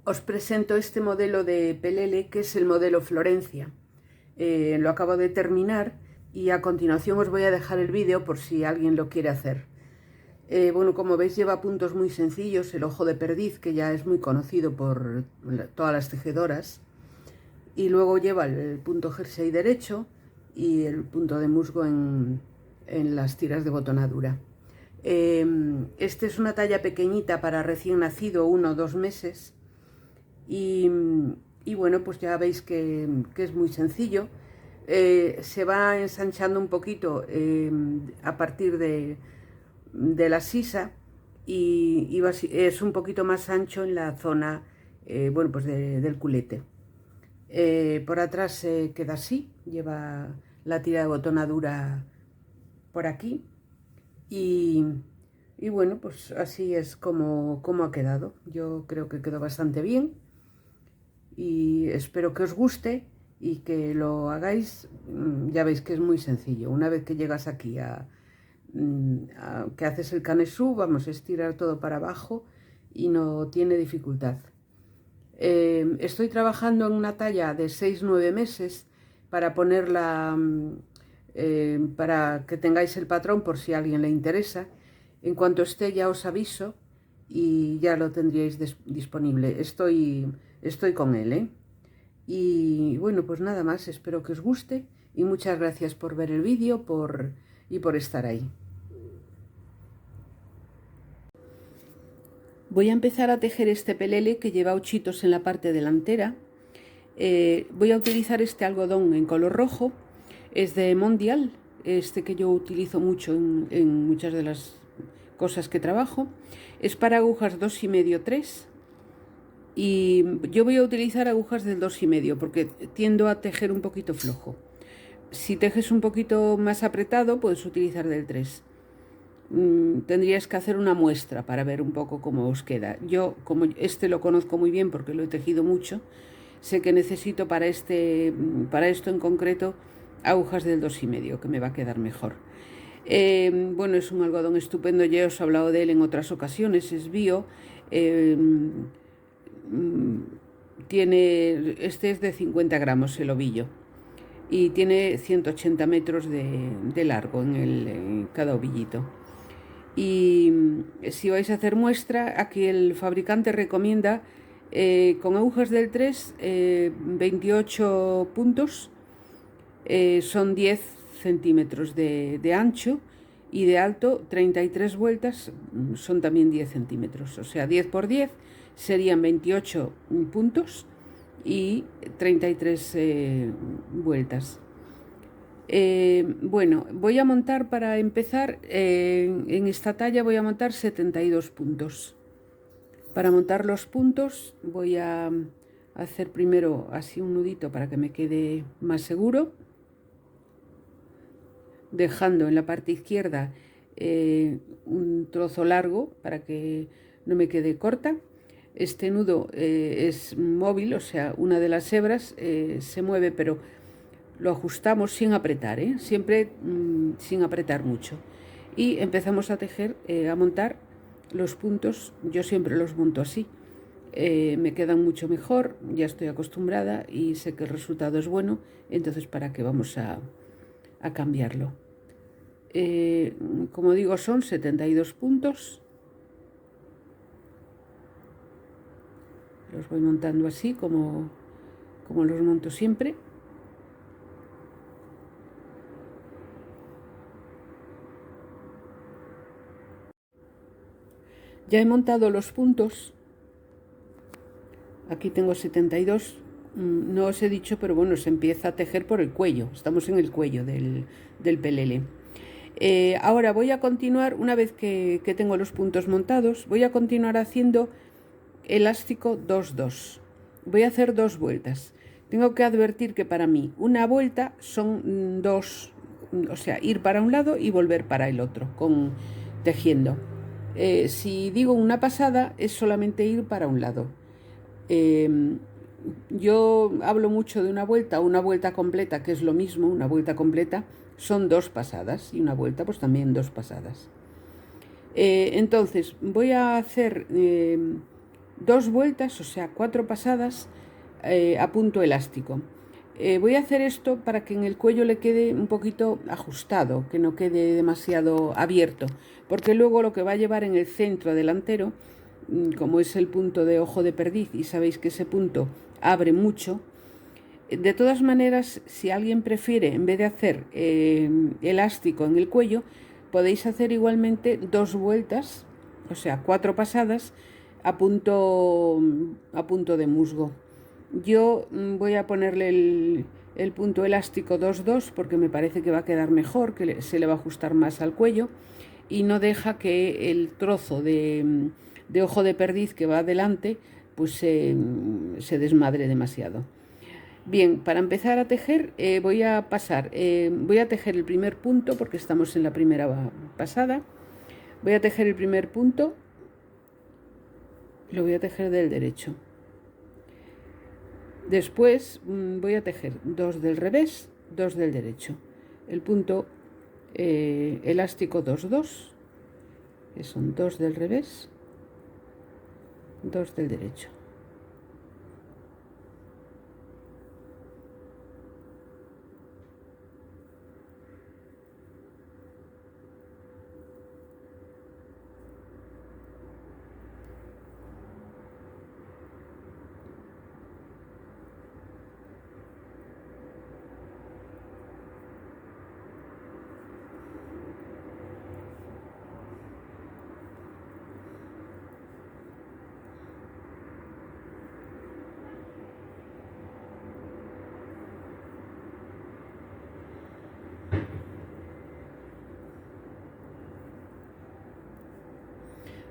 Os presento este modelo de pelele, que es el modelo Florencia. Lo acabo de terminar y a continuación os voy a dejar el vídeo por si alguien lo quiere hacer. Bueno, como veis, lleva puntos muy sencillos, el ojo de perdiz, que ya es muy conocido por todas las tejedoras, y luego lleva el punto jersey derecho y el punto de musgo en las tiras de botonadura. Este es una talla pequeñita para recién nacido, 1 o 2 meses, y bueno, pues ya veis que es muy sencillo. Se va ensanchando un poquito a partir de la sisa, y es un poquito más ancho en la zona bueno, pues del culete. Por atrás queda así, lleva la tira de botonadura por aquí, y bueno, pues así es como ha quedado. Yo creo que quedó bastante bien y espero que os guste y que lo hagáis. Ya veis que es muy sencillo. Una vez que llegas aquí que haces el canesú, vamos a estirar todo para abajo y no tiene dificultad. Estoy trabajando en una talla de 6-9 meses para ponerla, para que tengáis el patrón por si a alguien le interesa. En cuanto esté ya os aviso y ya lo tendríais disponible. Estoy con él, ¿eh? Y bueno, pues nada más, espero que os guste y muchas gracias por ver el vídeo y por estar ahí. Voy a empezar a tejer este pelele que lleva ochitos en la parte delantera. Voy a utilizar este algodón en color rojo, es de Mondial, este que yo utilizo mucho en muchas de las cosas que trabajo. Es para agujas 2,5-3, y yo voy a utilizar agujas del 2,5 porque tiendo a tejer un poquito flojo. Si tejes un poquito más apretado, puedes utilizar del 3. Tendrías que hacer una muestra para ver un poco cómo os queda. Yo, como este lo conozco muy bien porque lo he tejido mucho, sé que necesito para esto en concreto agujas del 2,5, que me va a quedar mejor. Bueno, es un algodón estupendo, ya os he hablado de él en otras ocasiones, es bio. Este es de 50 gramos el ovillo y tiene 180 metros de largo en cada ovillito. Y si vais a hacer muestra, aquí el fabricante recomienda con agujas del 3, 28 puntos, son 10 centímetros de ancho, y de alto 33 vueltas, son también 10 centímetros, o sea 10 por 10 serían 28 puntos y 33 vueltas. Bueno, voy a montar, para empezar, en esta talla voy a montar 72 puntos. Para montar los puntos voy a hacer primero así un nudito para que me quede más seguro, dejando en la parte izquierda un trozo largo para que no me quede corta. Este nudo es móvil, o sea, una de las hebras se mueve, pero lo ajustamos sin apretar, siempre sin apretar mucho. Y empezamos a tejer, a montar los puntos. Yo siempre los monto así. Me quedan mucho mejor, ya estoy acostumbrada y sé que el resultado es bueno, entonces ¿para qué vamos a cambiarlo? Como digo, son 72 puntos. Los voy montando así como los monto siempre. Ya he montado los puntos. Aquí tengo 72. No os he dicho, pero bueno, se empieza a tejer por el cuello. Estamos en el cuello del pelele. Ahora voy a continuar, una vez que tengo los puntos montados, voy a continuar haciendo elástico 2-2. Voy a hacer 2 vueltas. Tengo que advertir que para mí una vuelta son 2, o sea, ir para un lado y volver para el otro, tejiendo. Si digo una pasada, es solamente ir para un lado. Yo hablo mucho de una vuelta completa, que es lo mismo. Una vuelta completa son 2 pasadas, y una vuelta pues también 2 pasadas. Entonces voy a hacer 2 2 vueltas, o sea 4 pasadas a punto elástico. Voy a hacer esto para que en el cuello le quede un poquito ajustado, que no quede demasiado abierto, porque luego lo que va a llevar en el centro delantero, como es el punto de ojo de perdiz, y sabéis que ese punto abre mucho. De todas maneras, si alguien prefiere, en vez de hacer elástico en el cuello, podéis hacer igualmente 2 vueltas, o sea 4 pasadas a punto de musgo. Yo voy a ponerle el punto elástico 2-2 porque me parece que va a quedar mejor, que se le va a ajustar más al cuello y no deja que el trozo de ojo de perdiz que va adelante pues se desmadre demasiado. Bien, para empezar a tejer voy a tejer el primer punto porque estamos en la primera pasada. Voy a tejer el primer punto, lo voy a tejer del derecho. Después voy a tejer 2 del revés, 2 del derecho. El punto elástico 2-2, que son 2 del revés, 2 del derecho.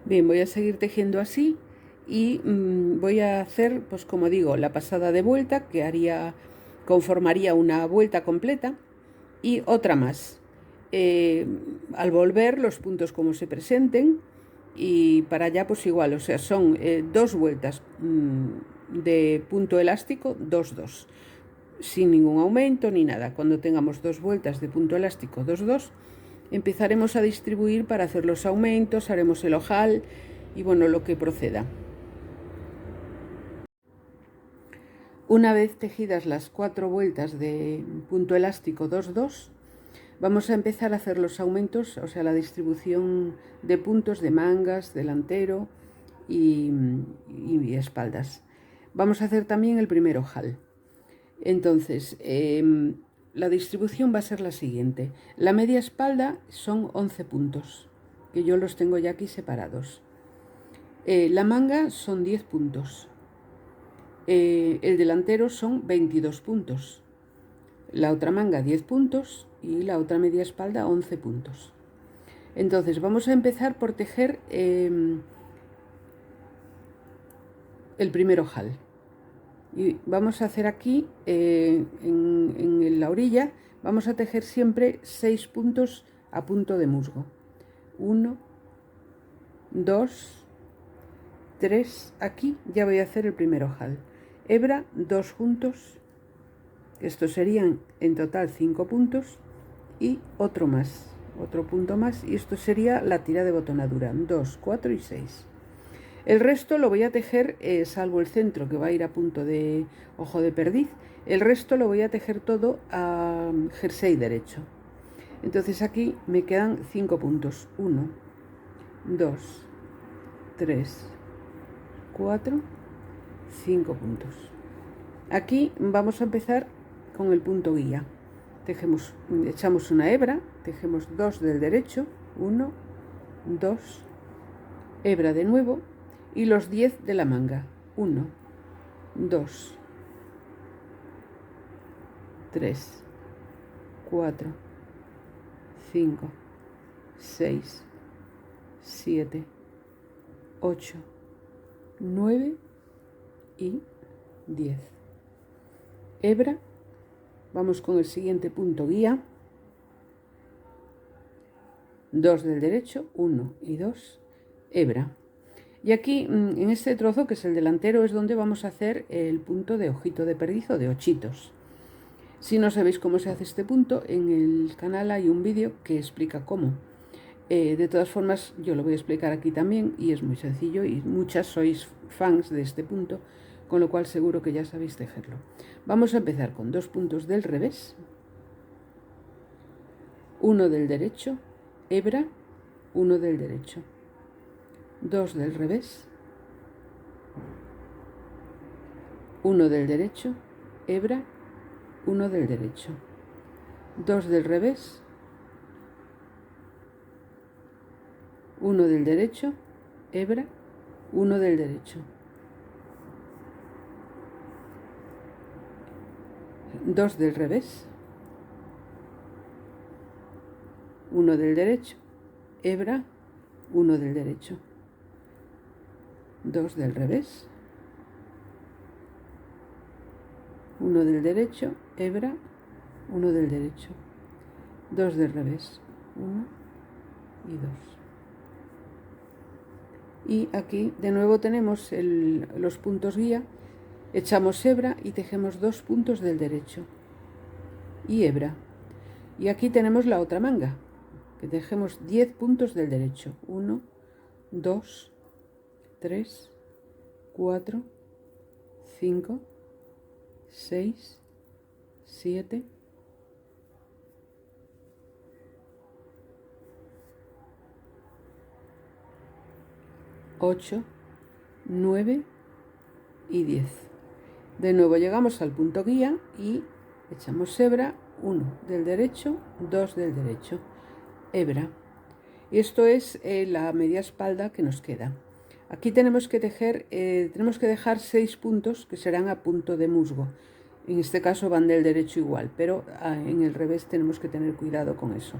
Bien, voy a seguir tejiendo así y voy a hacer, pues como digo, la pasada de vuelta que conformaría una vuelta completa y otra más. Al volver los puntos como se presenten y para allá pues igual, o sea, son 2 vueltas de punto elástico 2-2, sin ningún aumento ni nada. Cuando tengamos 2 vueltas de punto elástico 2-2, empezaremos a distribuir para hacer los aumentos, haremos el ojal y bueno, lo que proceda. Una vez tejidas las 4 vueltas de punto elástico 2-2, vamos a empezar a hacer los aumentos, o sea, la distribución de puntos de mangas, delantero y espaldas. Vamos a hacer también el primer ojal. Entonces, la distribución va a ser la siguiente. La media espalda son 11 puntos, que yo los tengo ya aquí separados. La manga son 10 puntos. El delantero son 22 puntos. La otra manga 10 puntos y la otra media espalda 11 puntos. Entonces vamos a empezar por tejer el primer ojal. Y vamos a hacer aquí en la orilla, vamos a tejer siempre 6 puntos a punto de musgo. 1, 2, 3, aquí ya voy a hacer el primer ojal. Hebra 2 juntos, estos serían en total 5 puntos y otro más, otro punto más y esto sería la tira de botonadura, 2, 4 y 6. El resto lo voy a tejer, salvo el centro que va a ir a punto de ojo de perdiz, el resto lo voy a tejer todo a jersey derecho. Entonces aquí me quedan 5 puntos, 1, 2, 3, 4, 5 puntos. Aquí vamos a empezar con el punto guía. Echamos una hebra, tejemos 2 del derecho, 1, 2, hebra de nuevo y los 10 de la manga, 1, 2, 3, 4, 5, 6, 7, 8, 9 y 10. Hebra, vamos con el siguiente punto guía, 2 del derecho, 1 y 2, hebra. Y aquí, en este trozo, que es el delantero, es donde vamos a hacer el punto de ojito de perdiz o de ochitos. Si no sabéis cómo se hace este punto, en el canal hay un vídeo que explica cómo. De todas formas, yo lo voy a explicar aquí también y es muy sencillo y muchas sois fans de este punto, con lo cual seguro que ya sabéis tejerlo. Vamos a empezar con 2 puntos del revés, 1 del derecho, hebra, 1 del derecho, 2 del revés, 1 del derecho, hebra, 1 del derecho, 2 del revés, 1 del derecho, hebra, 1 del derecho, 2 del revés, 1 del derecho, hebra, 1 del derecho, 2 del revés, 1 del derecho, hebra, 1 del derecho, 2 del revés, 1 y 2. Y aquí de nuevo tenemos los puntos guía, echamos hebra y tejemos 2 puntos del derecho y hebra. Y aquí tenemos la otra manga, que tejemos 10 puntos del derecho, 1, 2, 3, 4, 5, 6, 7, 8, 9 y 10. De nuevo llegamos al punto guía y echamos hebra, 1 del derecho, 2 del derecho, hebra. Y esto es la media espalda que nos queda. Aquí tenemos que tejer, tenemos que dejar 6 puntos que serán a punto de musgo. En este caso van del derecho igual, pero en el revés tenemos que tener cuidado con eso.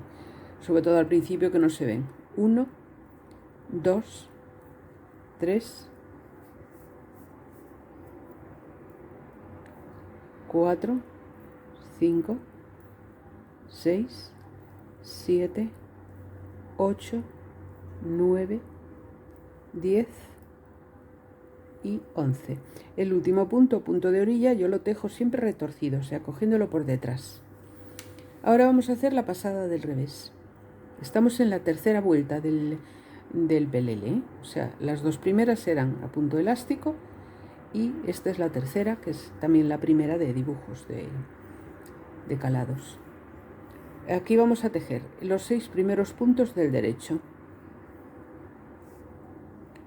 Sobre todo al principio que no se ven. 1, 2, 3, 4, 5, 6, 7, 8, 9, 10 y 11. El último punto, punto de orilla, yo lo tejo siempre retorcido, o sea, cogiéndolo por detrás. Ahora vamos a hacer la pasada del revés. Estamos en la tercera vuelta del pelele, ¿eh? O sea, las 2 primeras eran a punto elástico y esta es la tercera, que es también la primera de dibujos de calados. Aquí vamos a tejer los 6 primeros puntos del derecho.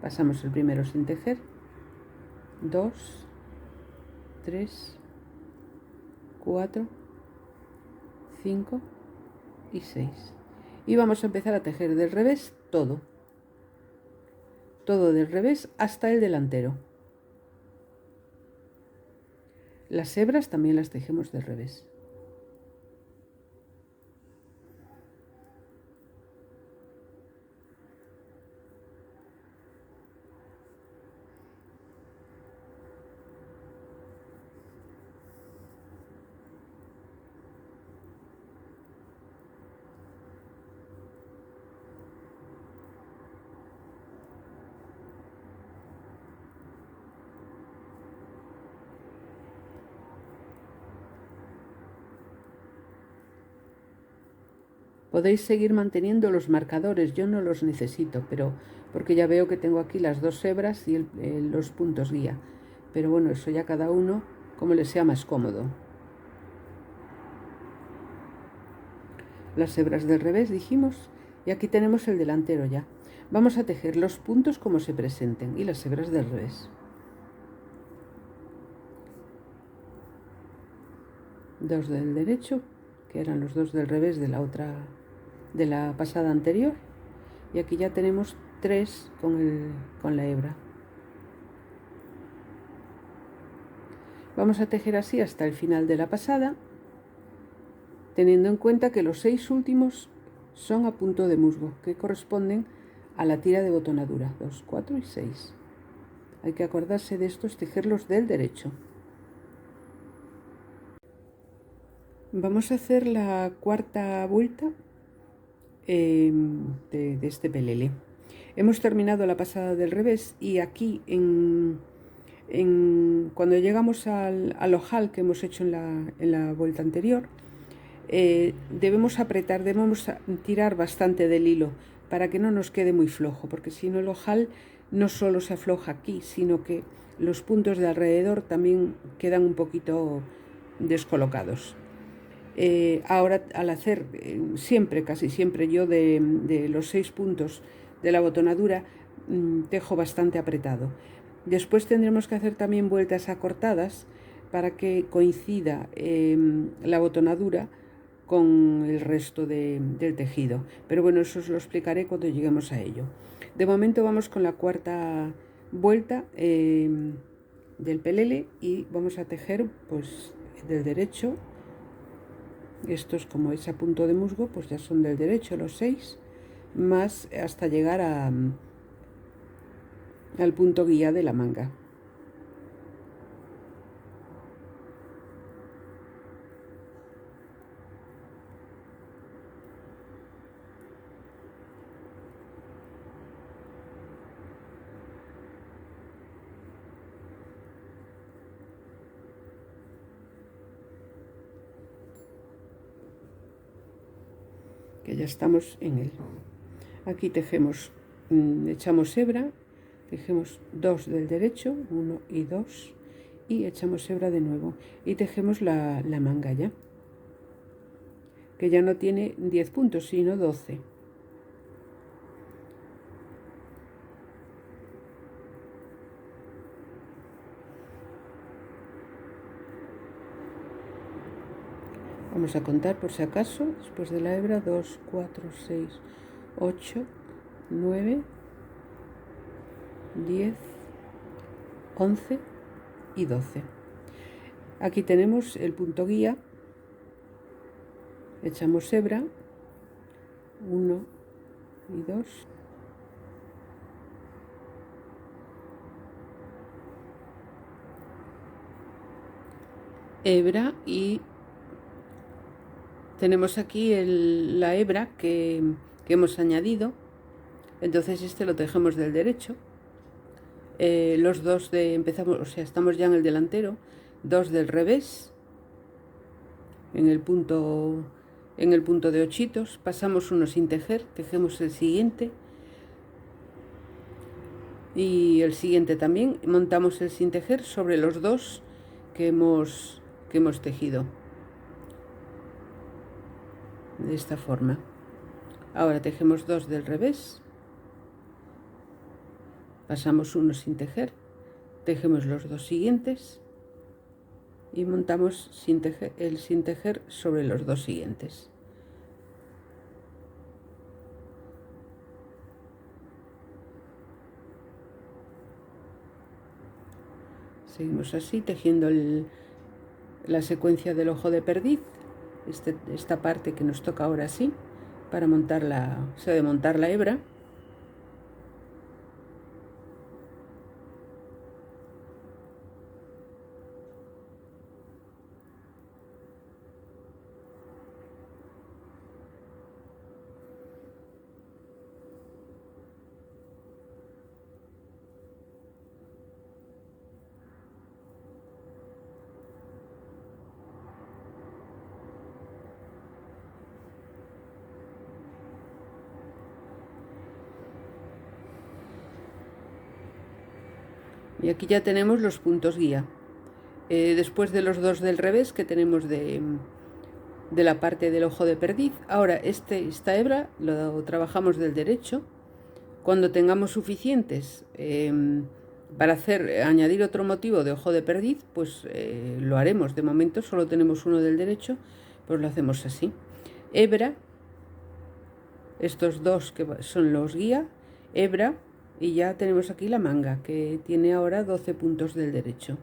Pasamos el primero sin tejer, 2, 3, 4, 5 y 6. Y vamos a empezar a tejer del revés todo del revés hasta el delantero. Las hebras también las tejemos del revés. Podéis seguir manteniendo los marcadores, yo no los necesito, pero porque ya veo que tengo aquí las 2 hebras y los puntos guía. Pero bueno, eso ya cada uno como les sea más cómodo. Las hebras del revés dijimos y aquí tenemos el delantero ya. Vamos a tejer los puntos como se presenten y las hebras del revés. 2 del derecho, que eran los 2 del revés de de la pasada anterior, y aquí ya tenemos 3 con la hebra. Vamos a tejer así hasta el final de la pasada, teniendo en cuenta que los 6 últimos son a punto de musgo, que corresponden a la tira de botonadura, 2, 4 y 6. Hay que acordarse de estos, tejerlos del derecho. Vamos a hacer la cuarta vuelta de este pelele. Hemos terminado la pasada del revés y aquí cuando llegamos al ojal que hemos hecho en la vuelta anterior, debemos apretar, debemos tirar bastante del hilo para que no nos quede muy flojo, porque si no el ojal no solo se afloja aquí, sino que los puntos de alrededor también quedan un poquito descolocados. Ahora al hacer siempre, casi siempre yo de los 6 puntos de la botonadura tejo bastante apretado. Después tendremos que hacer también vueltas acortadas para que coincida la botonadura con el resto del tejido. Pero bueno, eso os lo explicaré cuando lleguemos a ello. De momento vamos con la cuarta vuelta del pelele y vamos a tejer pues del derecho. Estos, como es a punto de musgo, pues ya son del derecho los 6, más hasta llegar al punto guía de la manga. Que ya estamos en él. Aquí tejemos, echamos hebra, tejemos 2 del derecho, 1 y 2, y echamos hebra de nuevo y tejemos la manga ya, que ya no tiene 10 puntos sino 12. Vamos a contar por si acaso, después de la hebra, 2, 4, 6, 8, 9, 10, 11 y 12. Aquí tenemos el punto guía, echamos hebra, 1 y 2. Hebra y tenemos aquí la hebra que hemos añadido, entonces este lo tejemos del derecho. Los dos empezamos, o sea, estamos ya en el delantero, 2 del revés, en el punto de ochitos, pasamos uno sin tejer, tejemos el siguiente y el siguiente también, montamos el sin tejer sobre los 2 que hemos tejido. De esta forma. Ahora tejemos 2 del revés, pasamos uno sin tejer, tejemos los 2 siguientes y montamos el sin tejer sobre los 2 siguientes. Seguimos así tejiendo la secuencia del ojo de perdiz. Esta parte que nos toca ahora sí, para montar se ha de montar la hebra. Y aquí ya tenemos los puntos guía. Después de los 2 del revés que tenemos de la parte del ojo de perdiz, ahora esta hebra lo trabajamos del derecho. Cuando tengamos suficientes para añadir otro motivo de ojo de perdiz, pues lo haremos. De momento solo tenemos uno del derecho, pues lo hacemos así. Hebra, estos 2 que son los guía, hebra, y ya tenemos aquí la manga, que tiene ahora 12 puntos del derecho.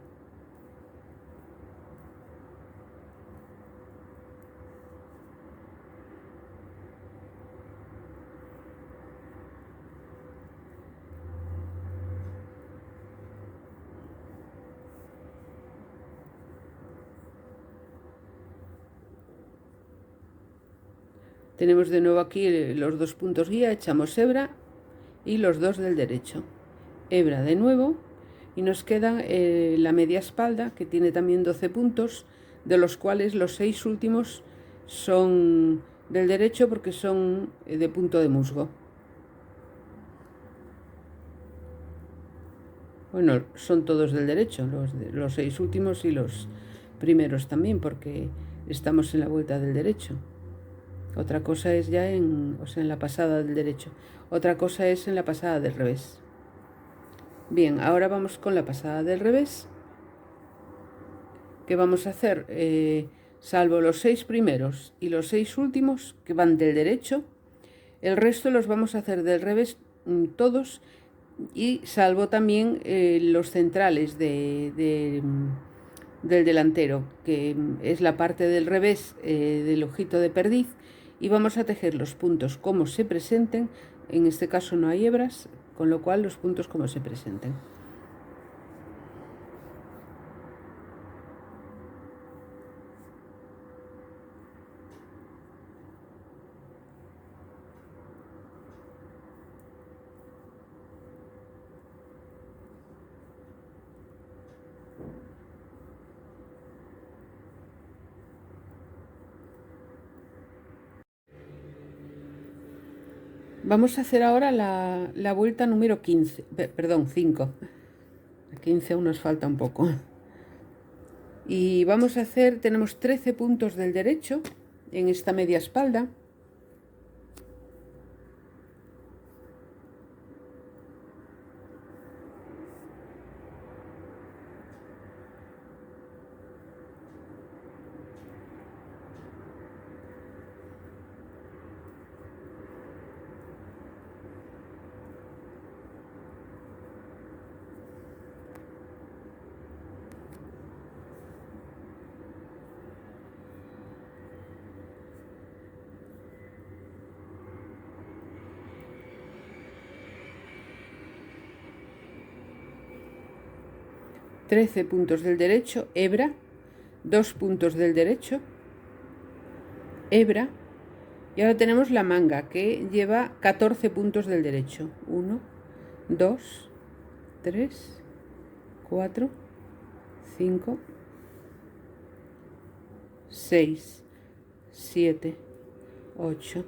Tenemos de nuevo aquí los 2 puntos guía, echamos hebra y los 2 del derecho, hebra de nuevo, y nos queda la media espalda, que tiene también 12 puntos, de los cuales los 6 últimos son del derecho porque son de punto de musgo. Bueno, son todos del derecho, los 6 últimos y los primeros también, porque estamos en la vuelta del derecho. Otra cosa es ya en la pasada del derecho. Otra cosa es en la pasada del revés. Bien, ahora vamos con la pasada del revés. ¿Qué vamos a hacer? Salvo los 6 primeros y los 6 últimos que van del derecho, el resto los vamos a hacer del revés todos, y salvo también los centrales del delantero, que es la parte del revés del ojito de perdiz, y vamos a tejer los puntos como se presenten. En este caso no hay hebras, con lo cual los puntos como se presenten. Vamos a hacer ahora la vuelta número 15, perdón, 5. A 15 aún nos falta un poco. Y vamos a hacer, tenemos 13 puntos del derecho en esta media espalda. Trece puntos del derecho, hebra, 2 puntos del derecho, hebra, y ahora tenemos la manga que lleva 14 puntos del derecho. 1, 2, 3, 4, 5, 6, 7, 8,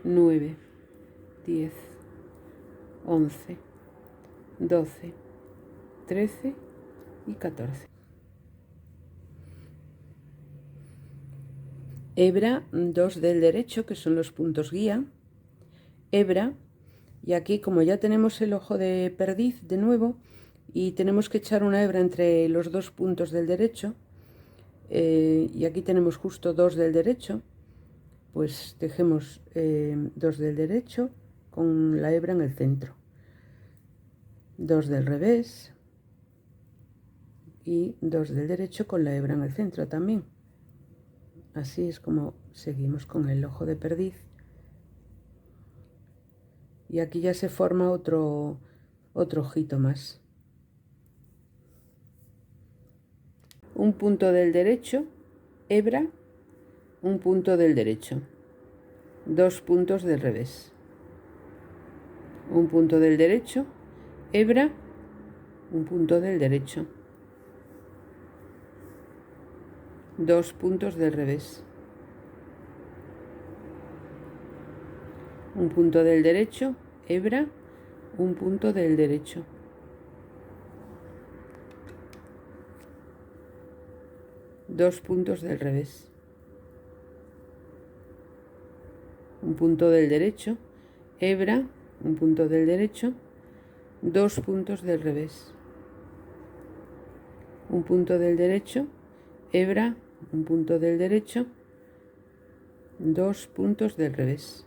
9, 10, 11, 12, 13 y 14. Hebra, 2 del derecho, que son los puntos guía, hebra, y aquí como ya tenemos el ojo de perdiz de nuevo y tenemos que echar una hebra entre los 2 puntos del derecho, y aquí tenemos justo 2 del derecho, pues tejemos 2 del derecho con la hebra en el centro, 2 del revés y 2 del derecho con la hebra en el centro también. Así es como seguimos con el ojo de perdiz, y aquí ya se forma otro ojito más. Un punto del derecho, hebra, un punto del derecho, 2 puntos del revés, un punto del derecho, hebra, un punto del derecho, 2 puntos del revés, un punto del derecho, hebra, un punto del derecho, dos puntos del revés, un punto del derecho, hebra, un punto del derecho, 2 puntos del revés, un punto del derecho, hebra, un punto del derecho, 2 puntos del revés.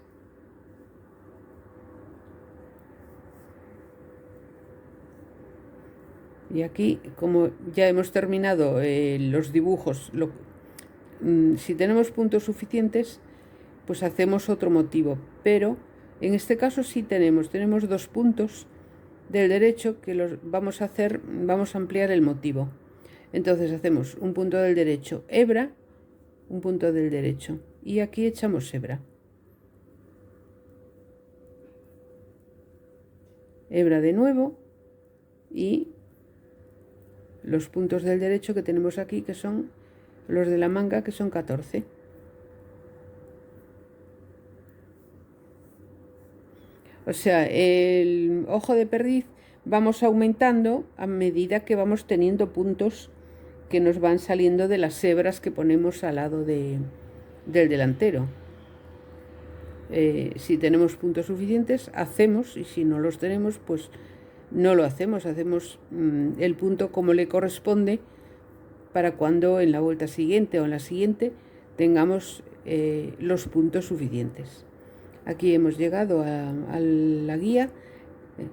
Y aquí, como ya hemos terminado los dibujos, si tenemos puntos suficientes, pues hacemos otro motivo, pero en este caso sí tenemos 2 puntos del derecho que los vamos a hacer, vamos a ampliar el motivo. Entonces hacemos un punto del derecho, hebra, un punto del derecho, y aquí echamos hebra, hebra de nuevo, y los puntos del derecho que tenemos aquí, que son los de la manga, que son 14. O sea, el ojo de perdiz vamos aumentando a medida que vamos teniendo puntos que nos van saliendo de las hebras que ponemos al lado del delantero. Si tenemos puntos suficientes, hacemos, y si no los tenemos, pues no lo hacemos. Hacemos el punto como le corresponde para cuando en la vuelta siguiente o en la siguiente tengamos los puntos suficientes. Aquí hemos llegado a la guía,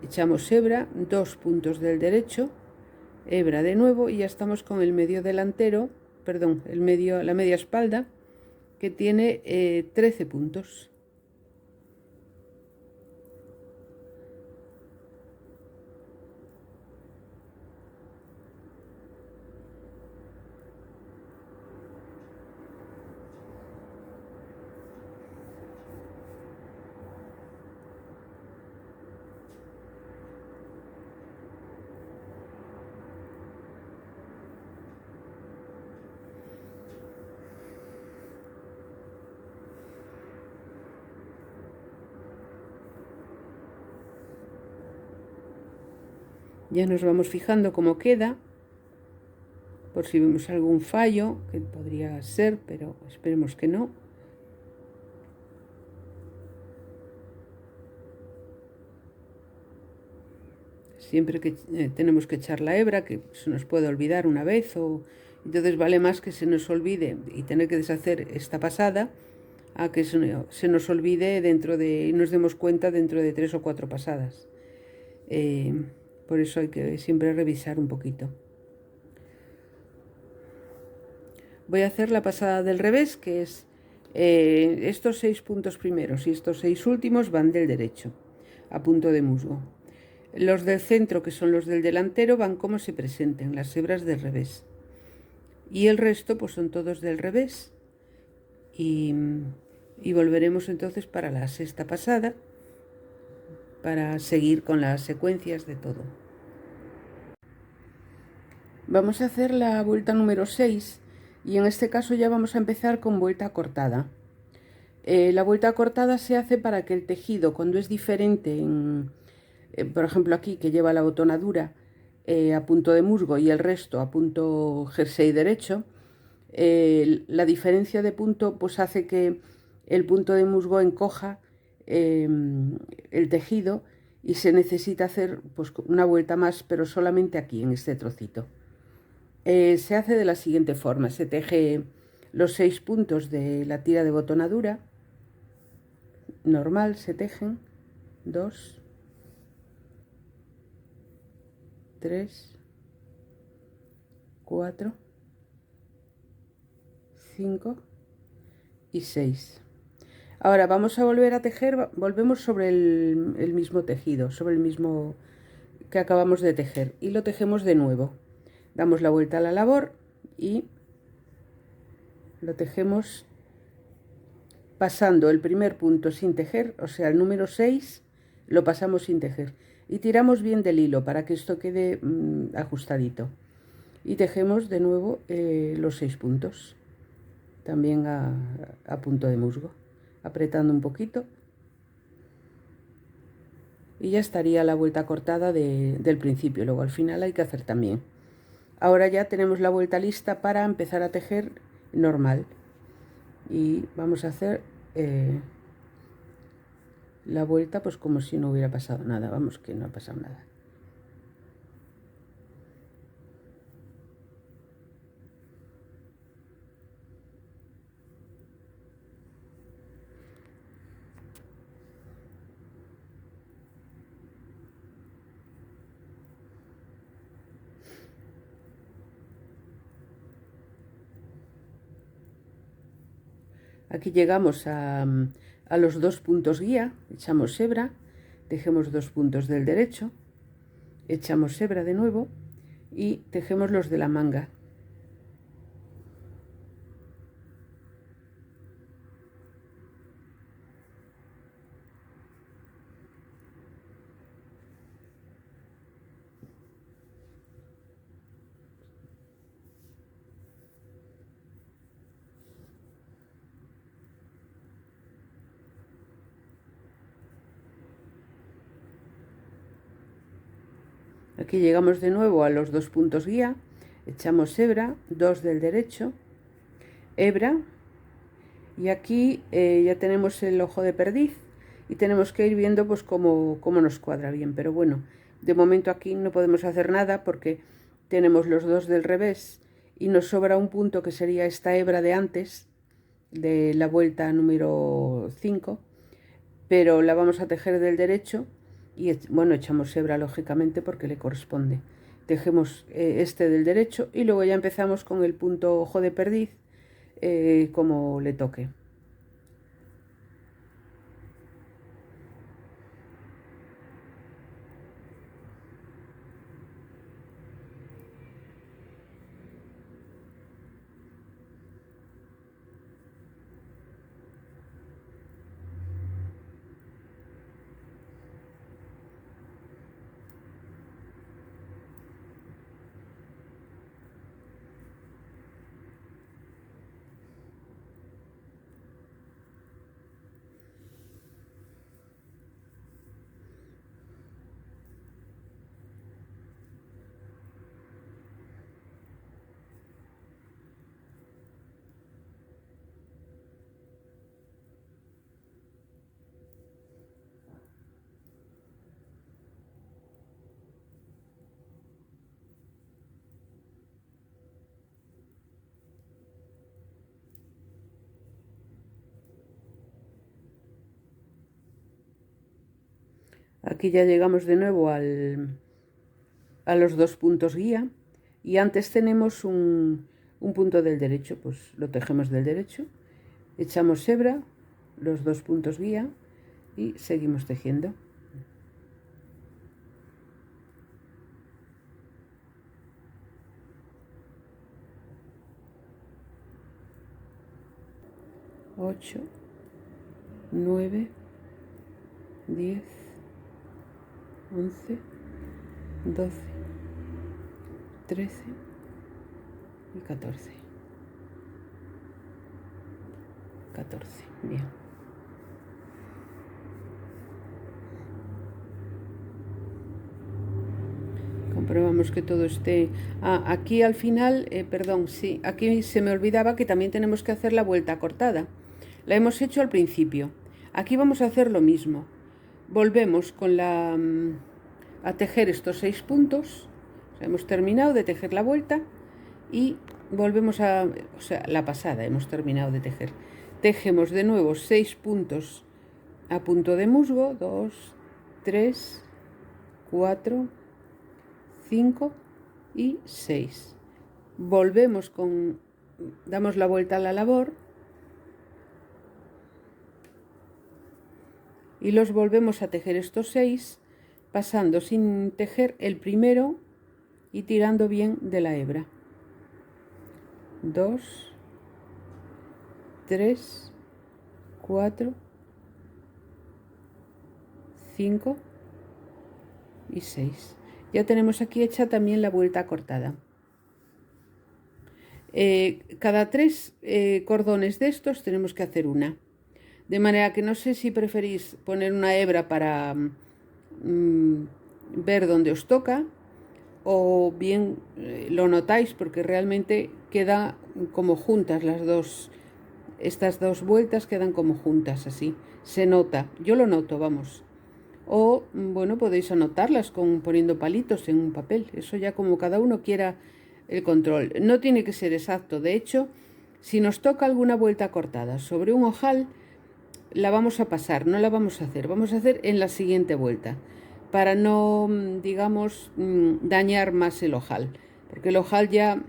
echamos hebra, 2 puntos del derecho, hebra de nuevo y ya estamos con el medio delantero, perdón, la media espalda, que tiene 13 puntos. Ya nos vamos fijando cómo queda, por si vemos algún fallo, que podría ser, pero esperemos que no. Siempre que tenemos que echar la hebra, que se nos puede olvidar una vez, entonces vale más que se nos olvide y tener que deshacer esta pasada, a que se nos olvide y nos demos cuenta dentro de 3 o 4 pasadas. Por eso hay que siempre revisar un poquito. Voy a hacer la pasada del revés, que es estos 6 puntos primeros y estos 6 últimos van del derecho, a punto de musgo. Los del centro, que son los del delantero, van como se presenten, las hebras del revés. Y el resto pues son todos del revés. Y volveremos entonces para la sexta pasada, para seguir con las secuencias de todo. Vamos a hacer la vuelta número 6 y en este caso ya vamos a empezar con vuelta cortada. La vuelta cortada se hace para que el tejido, cuando es diferente, por ejemplo aquí que lleva la botonadura a punto de musgo y el resto a punto jersey derecho, la diferencia de punto pues hace que el punto de musgo encoja el tejido y se necesita hacer pues una vuelta más, pero solamente aquí en este trocito. Se hace de la siguiente forma: se teje los 6 puntos de la tira de botonadura normal, se tejen 2, 3, 4, 5 y 6. Ahora vamos a volver a tejer, volvemos sobre el mismo tejido, sobre el mismo que acabamos de tejer, y lo tejemos de nuevo. Damos la vuelta a la labor y lo tejemos pasando el primer punto sin tejer, o sea el número 6 lo pasamos sin tejer, y tiramos bien del hilo para que esto quede ajustadito, y tejemos de nuevo los 6 puntos también a punto de musgo, apretando un poquito, y ya estaría la vuelta cortada del principio. Luego al final hay que hacer también. Ahora ya tenemos la vuelta lista para empezar a tejer normal, y vamos a hacer la vuelta pues como si no hubiera pasado nada. Vamos, que no ha pasado nada. Aquí llegamos a los 2 puntos guía, echamos hebra, tejemos 2 puntos del derecho, echamos hebra de nuevo y tejemos los de la manga. Aquí llegamos de nuevo a los 2 puntos guía, echamos hebra, 2 del derecho, hebra, y aquí ya tenemos el ojo de perdiz y tenemos que ir viendo pues cómo nos cuadra bien. Pero bueno, de momento aquí no podemos hacer nada porque tenemos los 2 del revés y nos sobra un punto que sería esta hebra de antes, de la vuelta número 5, pero la vamos a tejer del derecho y bueno, echamos hebra lógicamente porque le corresponde. Tejemos este del derecho y luego ya empezamos con el punto ojo de perdiz como le toque. Aquí ya llegamos de nuevo a los 2 puntos guía y antes tenemos un punto del derecho, pues lo tejemos del derecho, echamos hebra, los 2 puntos guía y seguimos tejiendo. Ocho, 9, 10, 11, 12, 13 y 14. 14, bien. Comprobamos que todo esté... aquí al final, perdón, sí, aquí se me olvidaba que también tenemos que hacer la vuelta cortada. La hemos hecho al principio. Aquí vamos a hacer lo mismo. Volvemos con a tejer estos 6 puntos. O sea, hemos terminado de tejer la vuelta y volvemos o sea, la pasada hemos terminado de tejer. Tejemos de nuevo 6 puntos a punto de musgo, 2, 3, 4, 5 y 6. Volvemos damos la vuelta a la labor y los volvemos a tejer estos 6, pasando sin tejer el primero y tirando bien de la hebra. 2, 3, 4, 5 y 6. Ya tenemos aquí hecha también la vuelta cortada. Cada 3 cordones de estos tenemos que hacer una. De manera que no sé si preferís poner una hebra para ver dónde os toca, o bien lo notáis porque realmente queda como juntas estas dos vueltas quedan como juntas así, se nota, yo lo noto, vamos. O bueno, podéis anotarlas poniendo palitos en un papel, eso ya como cada uno quiera el control. No tiene que ser exacto, de hecho, si nos toca alguna vuelta cortada sobre un ojal, la vamos a pasar, no la vamos a hacer en la siguiente vuelta, para no, digamos, dañar más el ojal, porque el ojal ya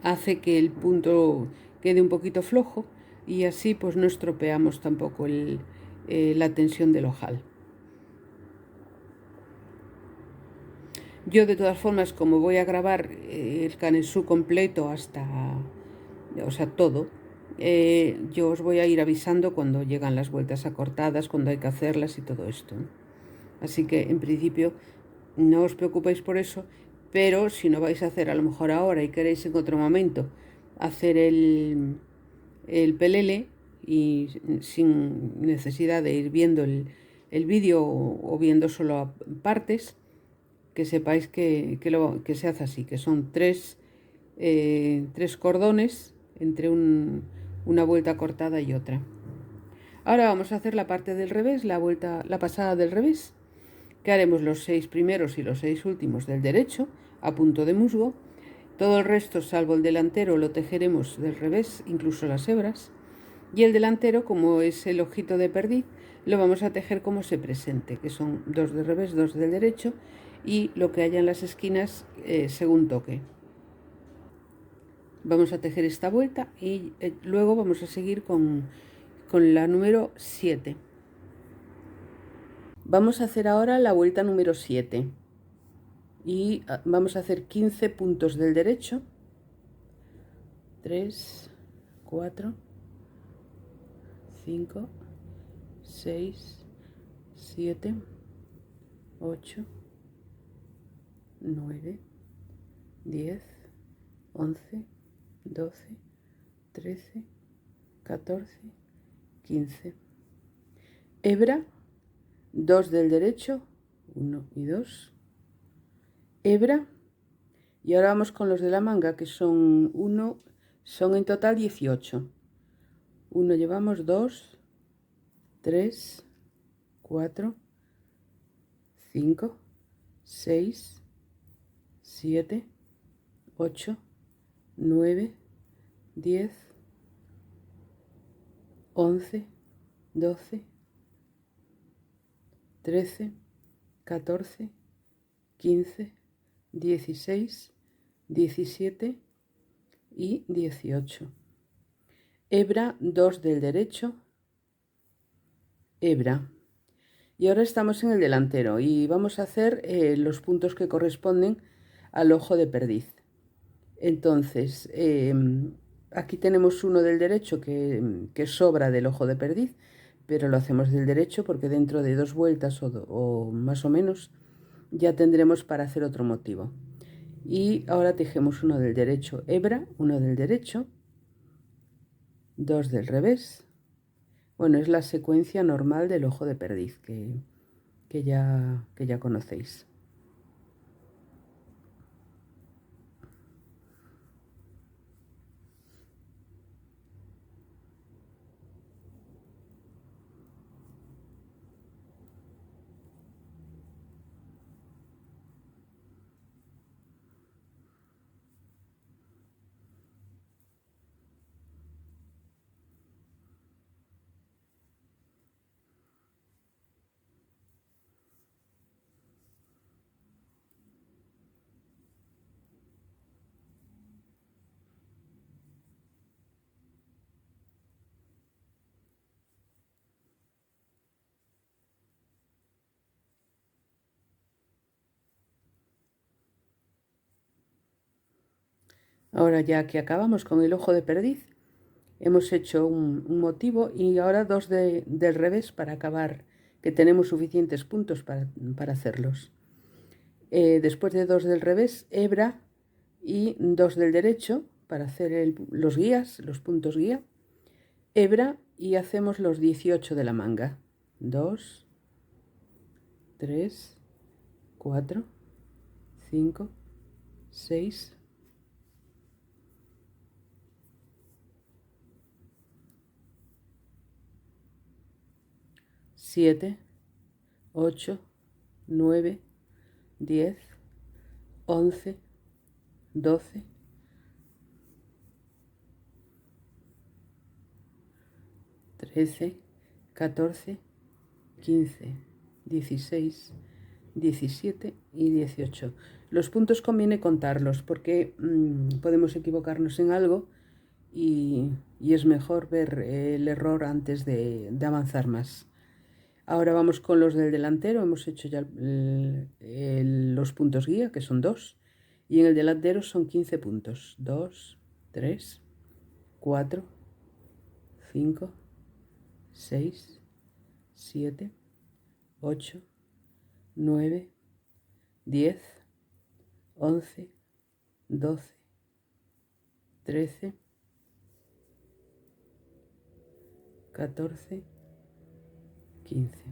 hace que el punto quede un poquito flojo y así pues no estropeamos tampoco la tensión del ojal. Yo de todas formas, como voy a grabar el canesú completo hasta, o sea, todo, yo os voy a ir avisando cuando llegan las vueltas acortadas, cuando hay que hacerlas y todo esto. Así que en principio no os preocupéis por eso, pero si no vais a hacer a lo mejor ahora y queréis en otro momento hacer el pelele y sin necesidad de ir viendo el vídeo o viendo solo partes, que sepáis que se hace así, que son tres cordones entre una vuelta cortada y otra. Ahora vamos a hacer la parte del revés, la pasada del revés, que haremos los 6 primeros y los 6 últimos del derecho a punto de musgo. Todo el resto, salvo el delantero, lo tejeremos del revés, incluso las hebras. Y el delantero, como es el ojito de perdiz, lo vamos a tejer como se presente, que son 2 del revés, 2 del derecho, y lo que haya en las esquinas según toque. Vamos a tejer esta vuelta y luego vamos a seguir con la número 7. Vamos a hacer ahora la vuelta número 7 y vamos a hacer 15 puntos del derecho. 3, 4, 5, 6, 7, 8, 9, 10, 11, 12, 13, 14, 15. Hebra, 2 del derecho, 1 y 2. Hebra, y ahora vamos con los de la manga, que son en total 18. 1 llevamos, 2, 3, 4, 5, 6, 7, 8, 9, 10, 11, 12, 13, 14, 15, 16, 17 y 18. Hebra, 2 del derecho, hebra. Y ahora estamos en el delantero y vamos a hacer los puntos que corresponden al ojo de perdiz. Entonces, aquí tenemos uno del derecho que sobra del ojo de perdiz, pero lo hacemos del derecho porque dentro de 2 vueltas o más o menos ya tendremos para hacer otro motivo. Y ahora tejemos uno del derecho, hebra, uno del derecho, 2 del revés. Bueno, es la secuencia normal del ojo de perdiz que ya conocéis. Ahora ya que acabamos con el ojo de perdiz, hemos hecho un motivo y ahora 2 del revés para acabar, que tenemos suficientes puntos para hacerlos. Después de 2 del revés, hebra y 2 del derecho para hacer los guías, los puntos guía. Hebra y hacemos los 18 de la manga. 2, 3, 4, 5, 6, 7, 8, 9, 10, 11, 12, 13, 14, 15, 16, 17 y 18. Los puntos conviene contarlos porque podemos equivocarnos en algo y es mejor ver el error antes de avanzar más. Ahora vamos con los del delantero. Hemos hecho ya los puntos guía, que son 2. Y en el delantero son 15 puntos. 2, 3, 4, 5, 6, 7, 8, 9, 10, 11, 12, 13, 14, 15.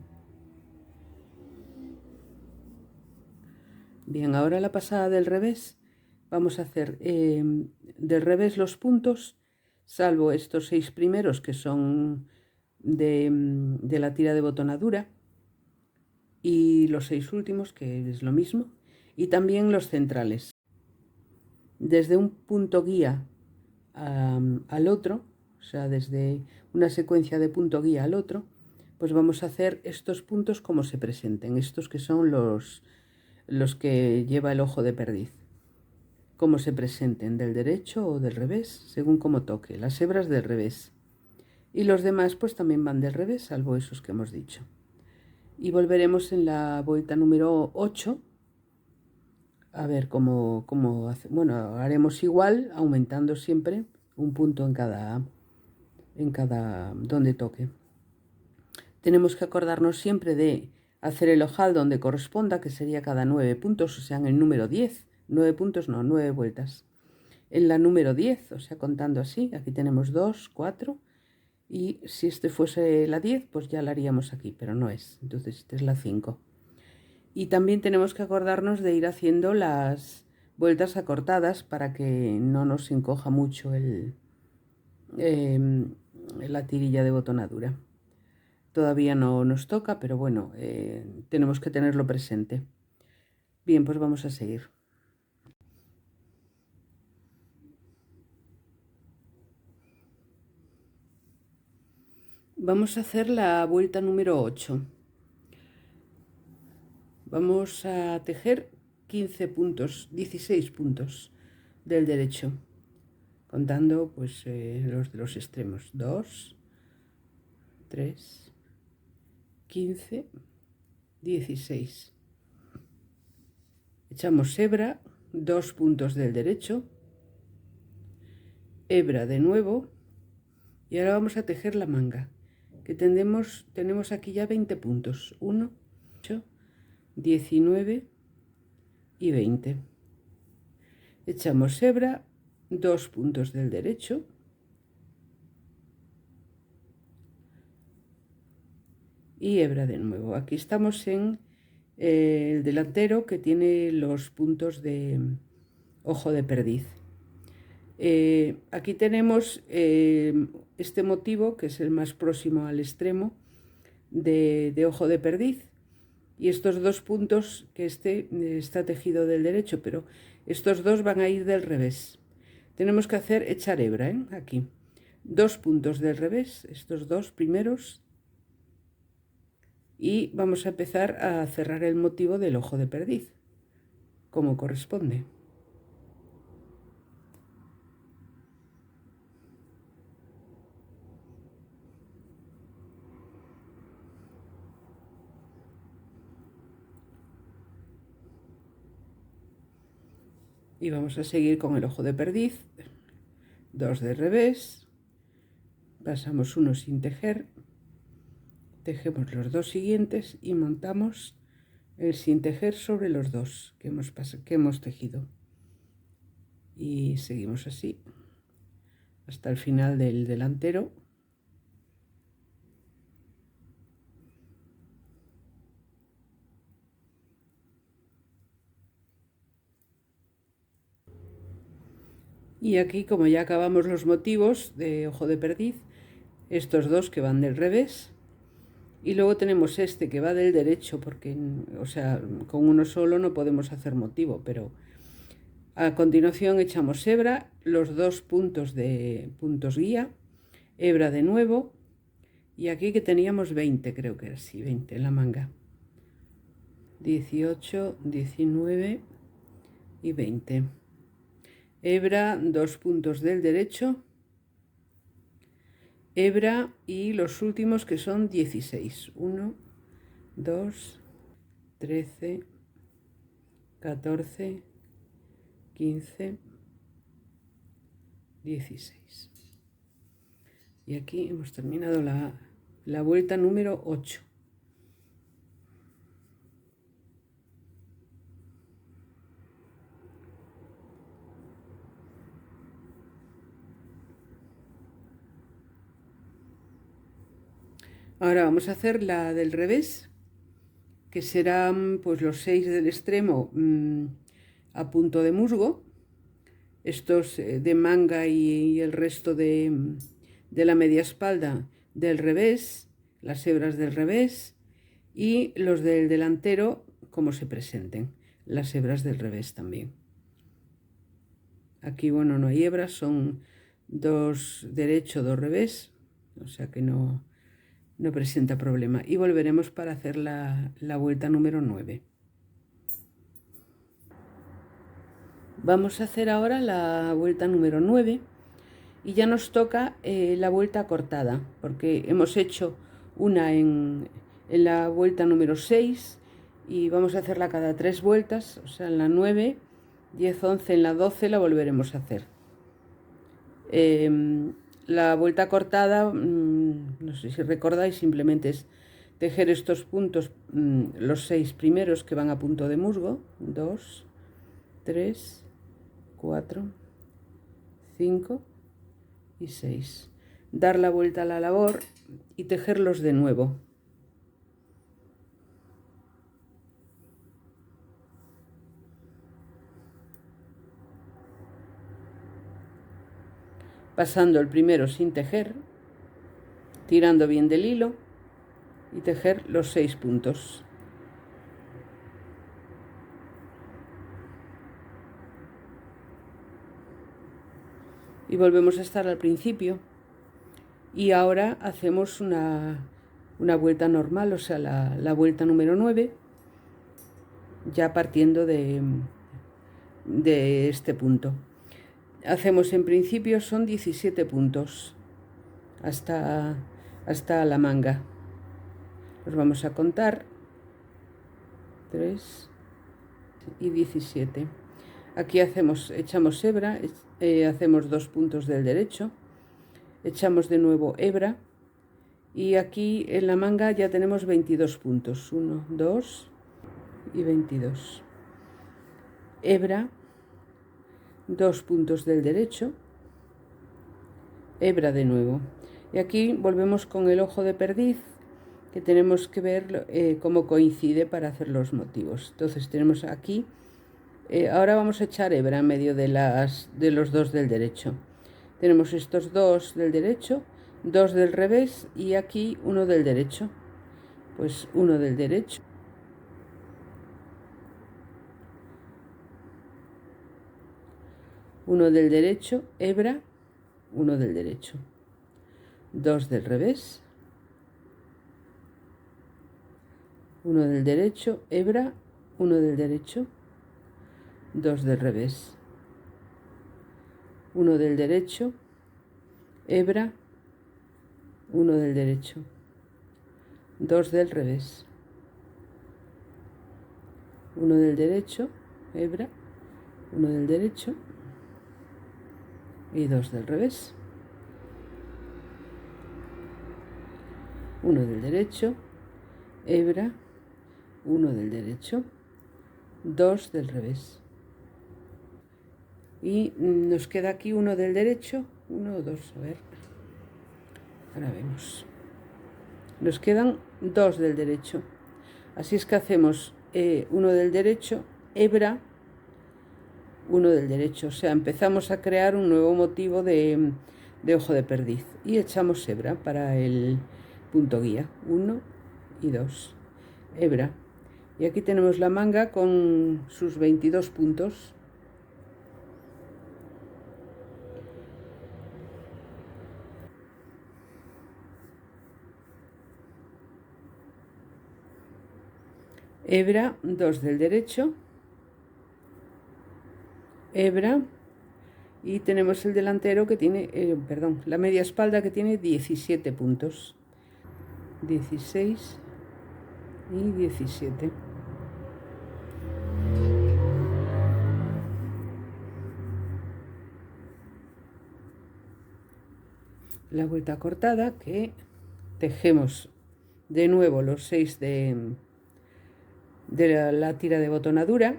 Bien, ahora la pasada del revés vamos a hacer del revés los puntos, salvo estos 6 primeros que son de la tira de botonadura, y los 6 últimos, que es lo mismo, y también los centrales. Desde un punto guía al otro, o sea, desde una secuencia de punto guía al otro, pues vamos a hacer estos puntos como se presenten, estos que son los que lleva el ojo de perdiz, como se presenten, del derecho o del revés, según como toque, las hebras del revés. Y los demás pues también van del revés, salvo esos que hemos dicho. Y volveremos en la vuelta número 8 a ver cómo hace. Bueno, haremos igual, aumentando siempre un punto en cada donde toque. Tenemos que acordarnos siempre de hacer el ojal donde corresponda, que sería cada 9 puntos, o sea, en el número 10. 9 puntos, no, 9 vueltas. En la número 10, o sea, contando así, aquí tenemos 2, 4, y si este fuese la 10, pues ya la haríamos aquí, pero no es. Entonces, esta es la 5. Y también tenemos que acordarnos de ir haciendo las vueltas acortadas para que no nos encoja mucho la tirilla de botonadura. Todavía no nos toca, pero bueno, tenemos que tenerlo presente. Bien, pues vamos a seguir. Vamos a hacer la vuelta número 8. Vamos a tejer 15 puntos, 16 puntos del derecho, contando pues los de los extremos. 2, 3, 15, 16. Echamos hebra, 2 puntos del derecho, hebra de nuevo, y ahora vamos a tejer la manga, que tenemos aquí ya 20 puntos. 1, 8, 19 y 20. Echamos hebra, 2 puntos del derecho, y hebra de nuevo. Aquí estamos en el delantero, que tiene los puntos de ojo de perdiz. Aquí tenemos este motivo, que es el más próximo al extremo de ojo de perdiz, y estos 2 puntos, que está tejido del derecho, pero estos 2 van a ir del revés. Tenemos que echar hebra, aquí 2 puntos del revés, estos 2 primeros, y vamos a empezar a cerrar el motivo del ojo de perdiz, como corresponde. Y vamos a seguir con el ojo de perdiz, 2 de revés, pasamos uno sin tejer, tejemos los 2 siguientes y montamos el sin tejer sobre los 2 que hemos tejido, y seguimos así hasta el final del delantero. Y aquí, como ya acabamos los motivos de ojo de perdiz, estos 2 que van del revés, y luego tenemos este que va del derecho, porque, o sea, con uno solo no podemos hacer motivo, pero a continuación echamos hebra, los 2 puntos de puntos guía, hebra de nuevo, y aquí que teníamos 20, creo que era así, 20 en la manga. 18, 19 y 20. Hebra, 2 puntos del derecho, hebra, y los últimos, que son 16. 1, 2, 13, 14, 15, 16. Y aquí hemos terminado la vuelta número 8. Ahora vamos a hacer la del revés, que serán pues los 6 del extremo a punto de musgo, estos de manga y el resto de la media espalda del revés, las hebras del revés, y los del delantero como se presenten, las hebras del revés también. Aquí, bueno, no hay hebras, son 2 derecho, 2 revés, o sea que no presenta problema. Y volveremos para hacer la vuelta número 9. Vamos a hacer ahora la vuelta número 9 y ya nos toca la vuelta cortada, porque hemos hecho una en la vuelta número 6 y vamos a hacerla cada 3 vueltas, o sea, en la 9, 10, 11, en la 12 la volveremos a hacer. La vuelta cortada, no sé si recordáis, simplemente es tejer estos puntos, los 6 primeros que van a punto de musgo, 2, 3, 4, 5 y 6. Dar la vuelta a la labor y tejerlos de nuevo. Pasando el primero sin tejer, tirando bien del hilo y tejer los 6 puntos. Y volvemos a estar al principio y ahora hacemos una vuelta normal, o sea, la vuelta número 9, ya partiendo de este punto. Hacemos en principio son 17 puntos hasta la manga. Los vamos a contar: 3 y 17. Aquí echamos hebra, hacemos 2 puntos del derecho, echamos de nuevo hebra y aquí en la manga ya tenemos 22 puntos, 1, 2 y 22. Hebra, 2 puntos del derecho, hebra de nuevo. Y aquí volvemos con el ojo de perdiz, que tenemos que ver cómo coincide para hacer los motivos. Entonces tenemos aquí, ahora vamos a echar hebra en medio de los 2 del derecho. Tenemos estos 2 del derecho, 2 del revés y aquí 1 del derecho. Pues 1 del derecho, 1 del derecho, hebra, 1 del derecho, 2 del revés, 1 del derecho, hebra, 1 del derecho, 2 del revés, 1 del derecho, hebra, 1 del derecho, 2 del revés, 1 del derecho, hebra, 1 del derecho y 2 del revés, 1 del derecho, hebra, 1 del derecho, 2 del revés. Y nos queda aquí 1 del derecho, 1 o 2, a ver, ahora vemos. Nos quedan 2 del derecho. Así es que hacemos 1 del derecho, hebra, 1 del derecho. O sea, empezamos a crear un nuevo motivo de ojo de perdiz. Y echamos hebra para el punto guía. 1 y 2. Hebra. Y aquí tenemos la manga con sus 22 puntos. Hebra, 2 del derecho, hebra, y tenemos el delantero que tiene, la media espalda que tiene 17 puntos, 16 y 17. La vuelta cortada, que tejemos de nuevo los 6 de la tira de botonadura.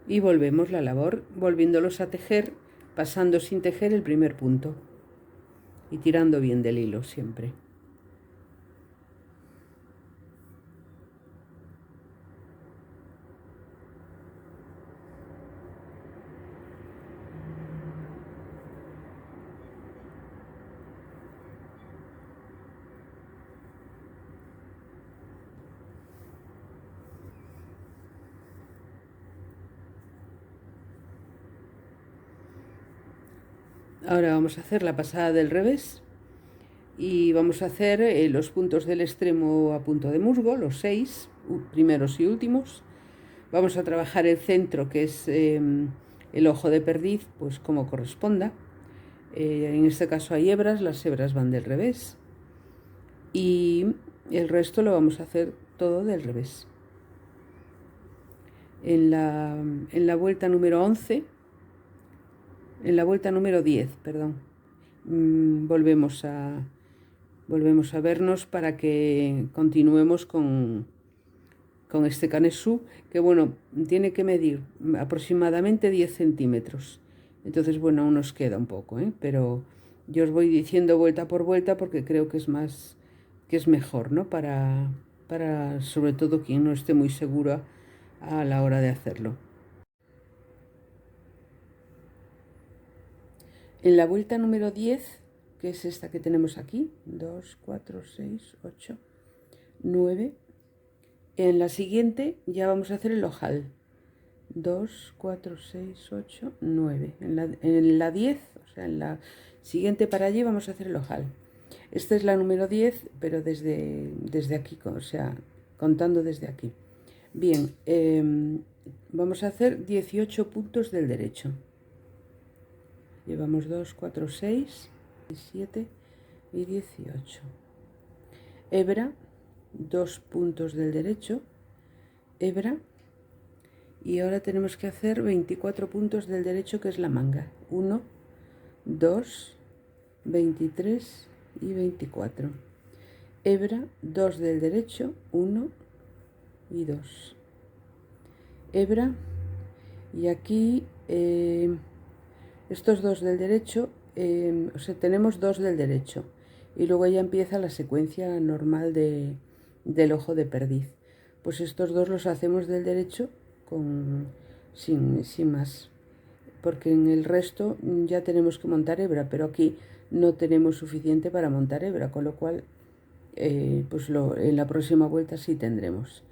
Y volvemos la labor, volviéndolos a tejer pasando sin tejer el primer punto y tirando bien del hilo siempre. Ahora vamos a hacer la pasada del revés y vamos a hacer los puntos del extremo a punto de musgo, los 6 primeros y últimos. Vamos a trabajar el centro, que es el ojo de perdiz, pues como corresponda. En este caso hay hebras, las hebras van del revés y el resto lo vamos a hacer todo del revés. En la vuelta número 11, en la vuelta número 10, perdón, volvemos a vernos para que continuemos con este canesú, que bueno, tiene que medir aproximadamente 10 centímetros. Entonces, bueno, aún nos queda un poco, pero yo os voy diciendo vuelta por vuelta porque creo que es mejor, ¿no? Para sobre todo quien no esté muy segura a la hora de hacerlo. En la vuelta número 10, que es esta que tenemos aquí, 2, 4, 6, 8, 9. En la siguiente ya vamos a hacer el ojal. 2, 4, 6, 8, 9. En la 10, o sea, en la siguiente para allí vamos a hacer el ojal. Esta es la número 10, pero desde aquí, o sea, contando desde aquí. Bien, vamos a hacer 18 puntos del derecho. Llevamos 2, 4, 6, 7 y 18. Hebra, 2 puntos del derecho, hebra, y ahora tenemos que hacer 24 puntos del derecho, que es la manga. 1, 2, 23 y 24. Hebra, 2 del derecho, 1 y 2. Hebra, y aquí estos 2 del derecho, o sea, tenemos 2 del derecho y luego ya empieza la secuencia normal del ojo de perdiz. Pues estos 2 los hacemos del derecho sin más, porque en el resto ya tenemos que montar hebra, pero aquí no tenemos suficiente para montar hebra, con lo cual pues en la próxima vuelta sí tendremos.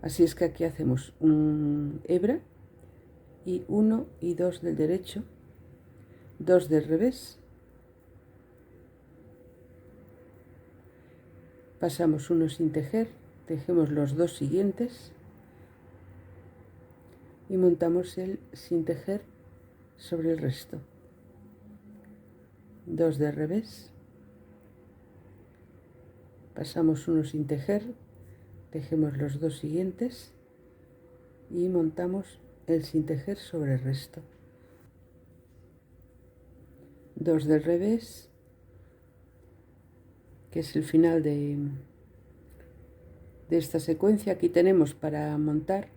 Así es que aquí hacemos un hebra y 1 y 2 del derecho, 2 del revés, pasamos uno sin tejer, tejemos los 2 siguientes y montamos el sin tejer sobre el resto. 2 del revés, pasamos uno sin tejer, tejemos los 2 siguientes y montamos el sin tejer sobre el resto. 2 del revés, que es el final de esta secuencia. Aquí tenemos para montar,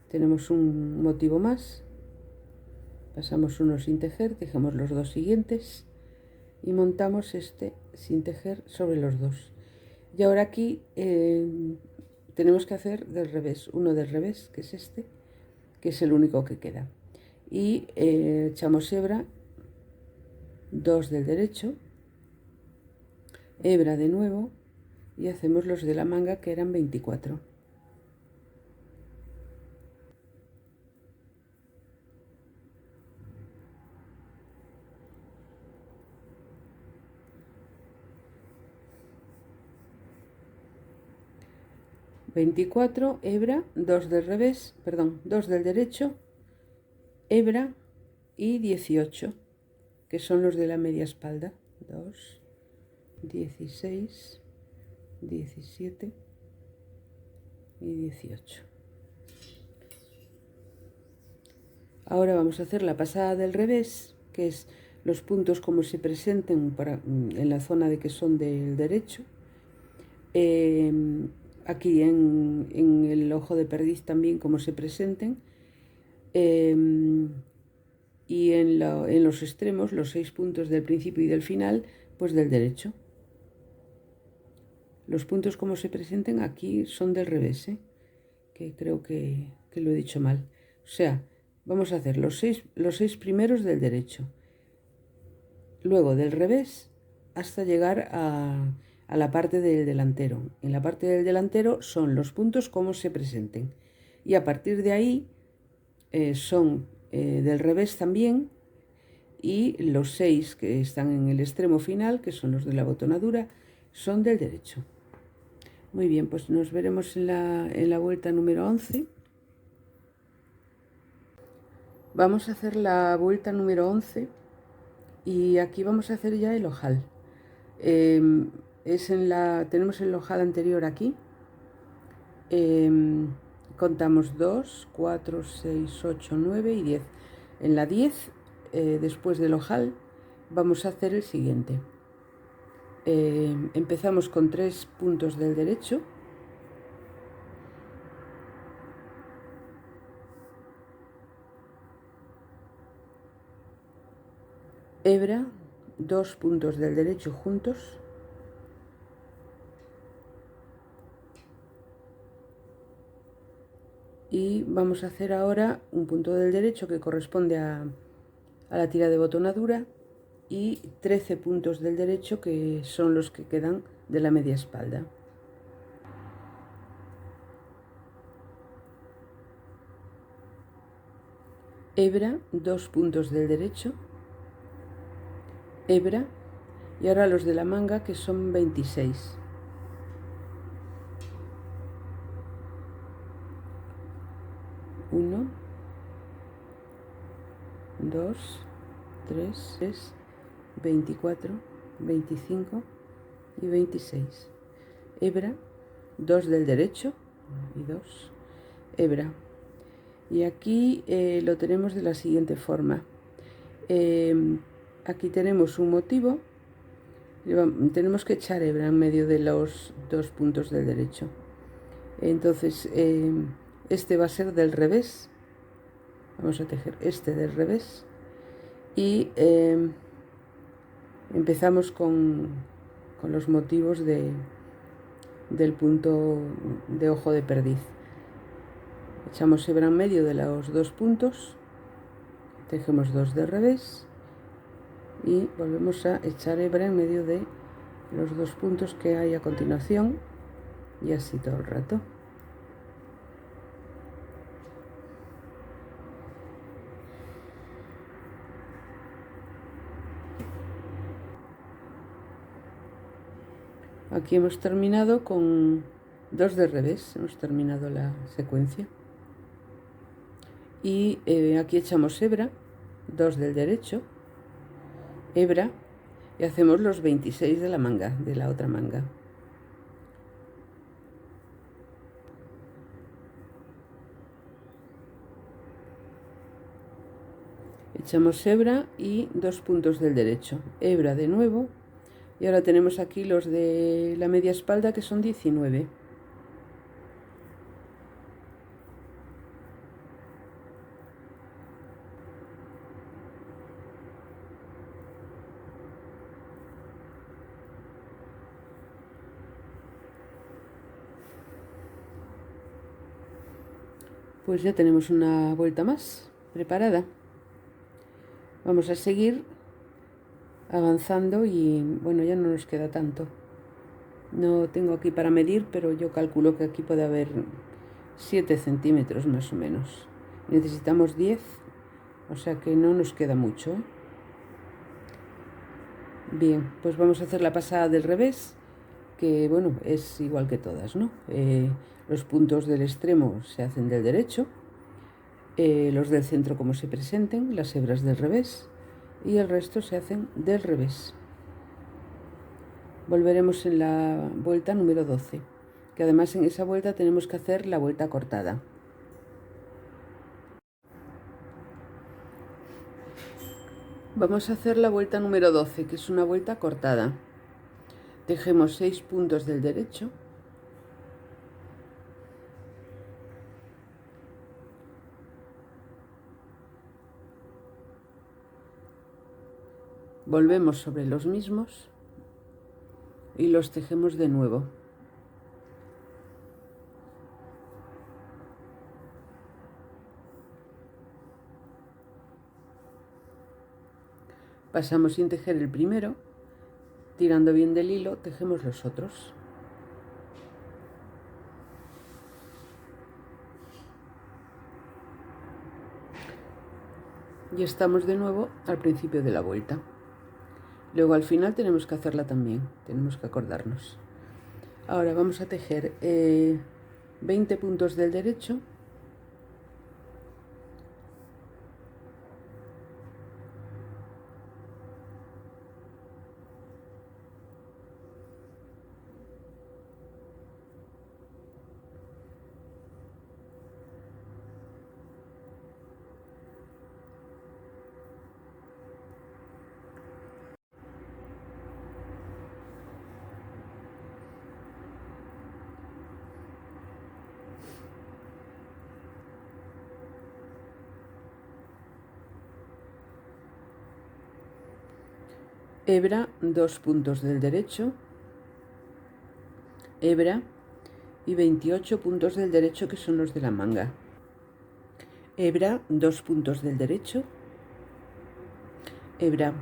tenemos un motivo más, pasamos uno sin tejer, tejemos los 2 siguientes y montamos este sin tejer sobre los 2. Y ahora aquí tenemos que hacer del revés, uno del revés, que es este, que es el único que queda, y echamos hebra, 2 del derecho, hebra de nuevo y hacemos los de la manga, que eran 24. Hebra, 2 del revés, perdón, 2 del derecho, hebra y 18, que son los de la media espalda. 2, 16, 17 y 18. Ahora vamos a hacer la pasada del revés, que es los puntos como se presenten en la zona de que son del derecho. Aquí en el ojo de perdiz también como se presenten. y en los extremos, los 6 puntos del principio y del final, pues del derecho. Los puntos como se presenten aquí son del revés, que creo que lo he dicho mal. O sea, vamos a hacer los seis primeros del derecho, luego del revés hasta llegar a la parte del delantero. En la parte del delantero son los puntos como se presenten, y a partir de ahí son del revés también, y los 6 que están en el extremo final, que son los de la botonadura, son del derecho. Muy bien, pues nos veremos en la vuelta número 11. Vamos a hacer la vuelta número 11 y aquí vamos a hacer ya el ojal. Tenemos el ojal anterior aquí. Contamos 2, 4, 6, 8, 9 y 10. En la 10, después del ojal, vamos a hacer el siguiente. Empezamos con 3 puntos del derecho. Hebra, 2 puntos del derecho juntos. Y vamos a hacer ahora un punto del derecho que corresponde a la tira de botonadura, y 13 puntos del derecho que son los que quedan de la media espalda. Hebra, 2 puntos del derecho, hebra, y ahora los de la manga, que son 26. Uno, 2, 3, 24, 25 y 26. Hebra, 2 del derecho y 2, hebra. Y aquí lo tenemos de la siguiente forma. Aquí tenemos un motivo, tenemos que echar hebra en medio de los 2 puntos del derecho. Entonces este va a ser del revés. Vamos a tejer este del revés y empezamos con los motivos del punto de ojo de perdiz. Echamos hebra en medio de los 2 puntos, tejemos 2 de revés y volvemos a echar hebra en medio de los 2 puntos que hay a continuación, y así todo el rato. Aquí hemos terminado con 2 de revés, hemos terminado la secuencia. Y aquí echamos hebra, 2 del derecho, hebra, y hacemos los 26 de la manga, de la otra manga. Echamos hebra y 2 puntos del derecho, hebra de nuevo, y ahora tenemos aquí los de la media espalda, que son 19. Pues ya tenemos una vuelta más preparada. Vamos a seguir avanzando y bueno, ya no nos queda tanto. No tengo aquí para medir, pero yo calculo que aquí puede haber 7 centímetros más o menos. Necesitamos 10, o sea que no nos queda mucho. Bien, pues vamos a hacer la pasada del revés, que bueno, es igual que todas, ¿no? Los puntos del extremo se hacen del derecho, los del centro como se presenten, las hebras del revés, y el resto se hacen del revés. Volveremos en la vuelta número 12, que además en esa vuelta tenemos que hacer la vuelta cortada. Vamos a hacer la vuelta número 12, que es una vuelta cortada. Tejemos 6 puntos del derecho, Volvemos sobre los mismos y los tejemos de nuevo. Pasamos sin tejer el primero, tirando bien del hilo, tejemos los otros. Y estamos de nuevo al principio de la vuelta. Luego al final tenemos que hacerla también, tenemos que acordarnos. Ahora vamos a tejer 20 puntos del derecho, hebra, 2 puntos del derecho, hebra y 28 puntos del derecho que son los de la manga. Hebra, 2 puntos del derecho, hebra.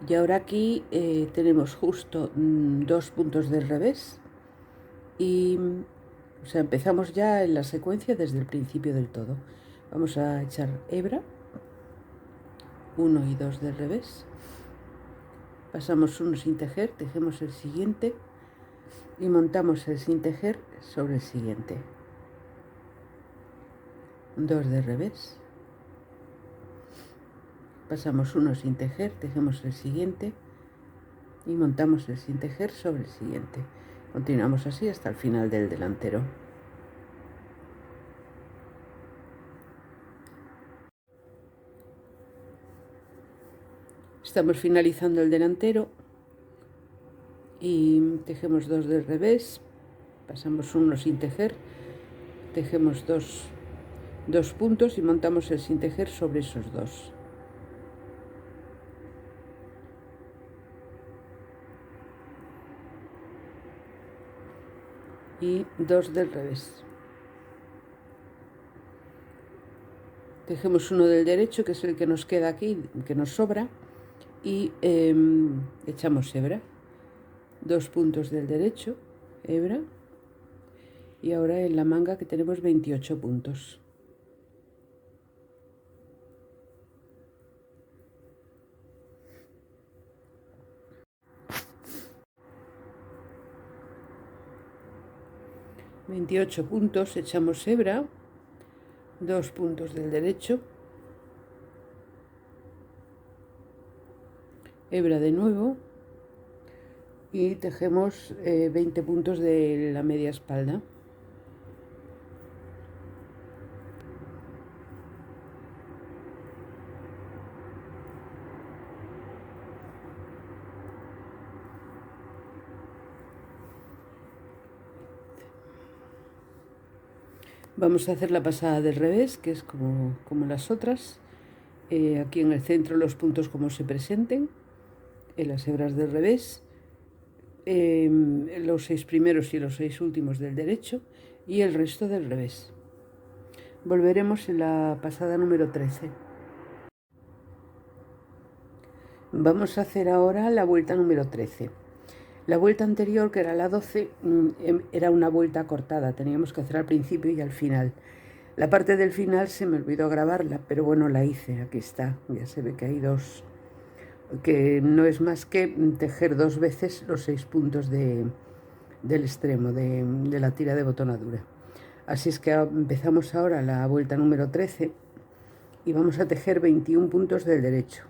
Y ahora aquí tenemos justo 2 puntos del revés y o sea, empezamos ya en la secuencia desde el principio del todo. Vamos a echar hebra, 1 y 2 del revés, pasamos uno sin tejer, tejemos el siguiente y montamos el sin tejer sobre el siguiente, 2 de revés, pasamos uno sin tejer, tejemos el siguiente y montamos el sin tejer sobre el siguiente. Continuamos así hasta el final del delantero. Estamos finalizando el delantero y tejemos 2 del revés, pasamos uno sin tejer, tejemos dos puntos y montamos el sin tejer sobre esos 2. Y 2 del revés. Tejemos uno del derecho, que es el que nos queda aquí, que nos sobra, y echamos hebra. 2 puntos del derecho, hebra, y ahora en la manga que tenemos 28 puntos. ...28 puntos, echamos hebra, 2 puntos del derecho, hebra de nuevo y tejemos 20 puntos de la media espalda. Vamos a hacer la pasada del revés, que es como las otras. Aquí en el centro los puntos como se presenten, en las hebras del revés, los 6 primeros y los 6 últimos del derecho y el resto del revés. Volveremos en la pasada número 13. Vamos a hacer ahora la vuelta número 13. La vuelta anterior, que era la 12, era una vuelta cortada, teníamos que hacer al principio y al final. La parte del final se me olvidó grabarla, pero bueno, la hice, aquí está, ya se ve que hay 2, que no es más que tejer 2 veces los 6 puntos del extremo de la tira de botonadura. Así es que empezamos ahora la vuelta número 13 y vamos a tejer 21 puntos del derecho.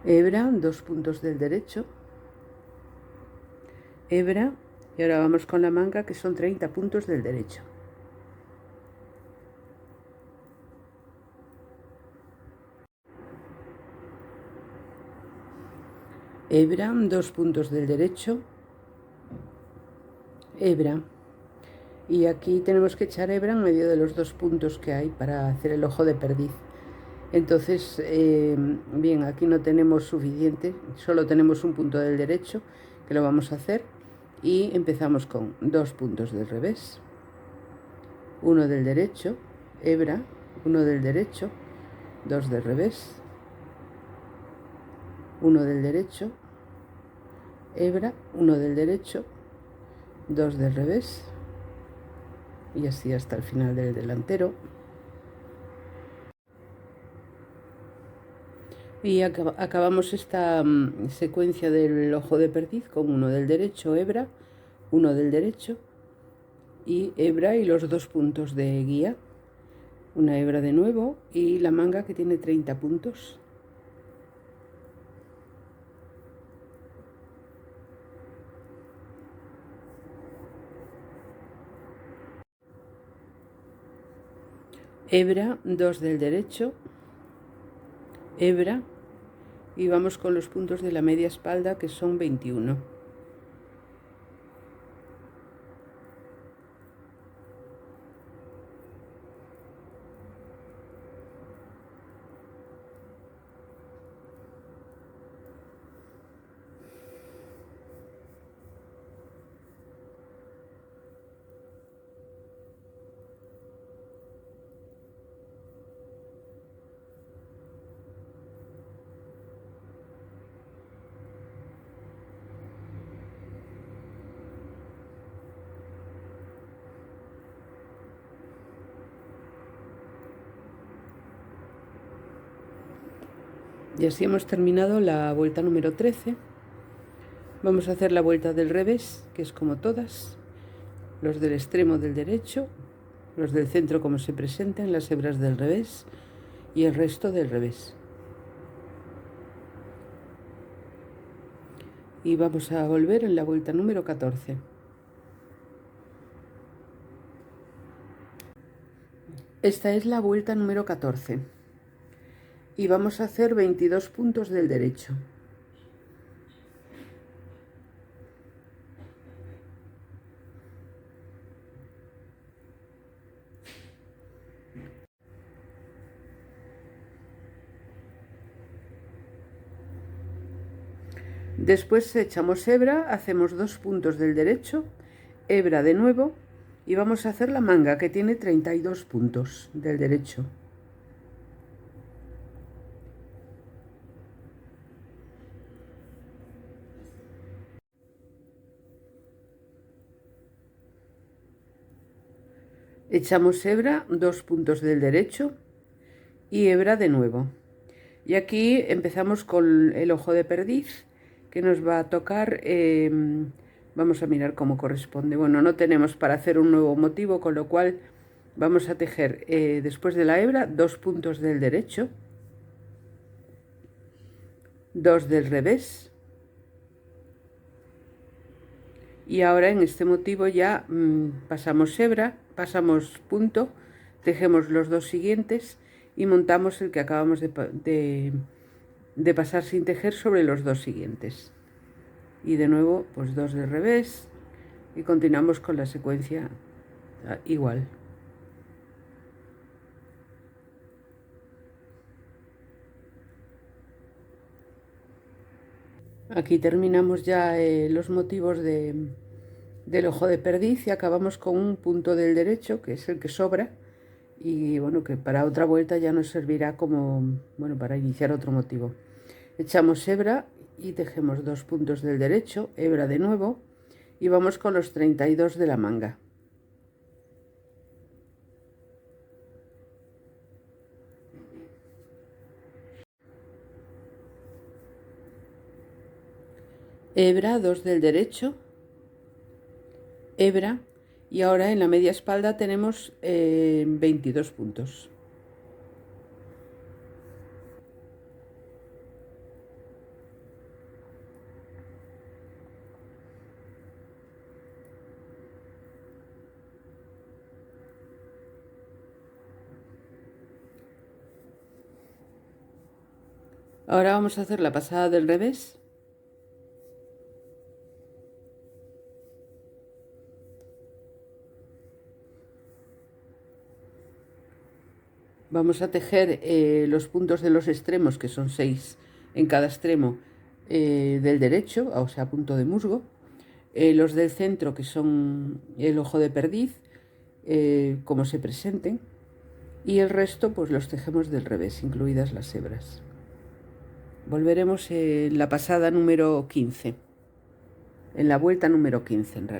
Hebra, 2 puntos del derecho, hebra, y ahora vamos con la manga, que son 30 puntos del derecho. hebra, 2 puntos del derecho, hebra, y aquí tenemos que echar hebra en medio de los 2 puntos que hay para hacer el ojo de perdiz. Entonces, bien, aquí no tenemos suficiente, solo tenemos un punto del derecho que lo vamos a hacer, y empezamos con 2 puntos del revés, 1 del derecho, hebra, 1 del derecho, 2 del revés, 1 del derecho, hebra, 1 del derecho, 2 del revés, y así hasta el final del delantero. Y acabamos esta secuencia del ojo de perdiz con 1 del derecho, hebra, 1 del derecho y hebra y los 2 puntos de guía, una hebra de nuevo y la manga que tiene 30 puntos. Hebra, 2 del derecho, hebra y vamos con los puntos de la media espalda que son 21. Y así hemos terminado la vuelta número 13. Vamos a hacer la vuelta del revés, que es como todas, los del extremo del derecho, los del centro como se presentan, las hebras del revés y el resto del revés. Y vamos a volver en la vuelta número 14. Esta es la vuelta número 14 y vamos a hacer 22 puntos del derecho. Después echamos hebra, hacemos 2 puntos del derecho, hebra de nuevo y vamos a hacer la manga que tiene 32 puntos del derecho. Echamos hebra, 2 puntos del derecho y hebra de nuevo. Y aquí empezamos con el ojo de perdiz que nos va a tocar, vamos a mirar cómo corresponde. Bueno, no tenemos para hacer un nuevo motivo, con lo cual vamos a tejer después de la hebra 2 puntos del derecho, 2 del revés. Y ahora en este motivo ya pasamos hebra, pasamos punto, tejemos los 2 siguientes y montamos el que acabamos de pasar sin tejer sobre los 2 siguientes. Y de nuevo pues 2 de revés y continuamos con la secuencia igual. Aquí terminamos ya los motivos del ojo de perdiz y acabamos con un punto del derecho que es el que sobra y bueno, que para otra vuelta ya nos servirá como, bueno, para iniciar otro motivo. Echamos hebra y tejemos 2 puntos del derecho, hebra de nuevo y vamos con los 32 de la manga. Hebra, 2 del derecho, hebra y ahora en la media espalda tenemos 22 puntos. Ahora vamos a hacer la pasada del revés. Vamos a tejer los puntos de los extremos, que son 6 en cada extremo, del derecho, o sea, punto de musgo. Los del centro, que son el ojo de perdiz, como se presenten. Y el resto pues los tejemos del revés, incluidas las hebras. Volveremos en la pasada número 15, en la vuelta número 15 en realidad.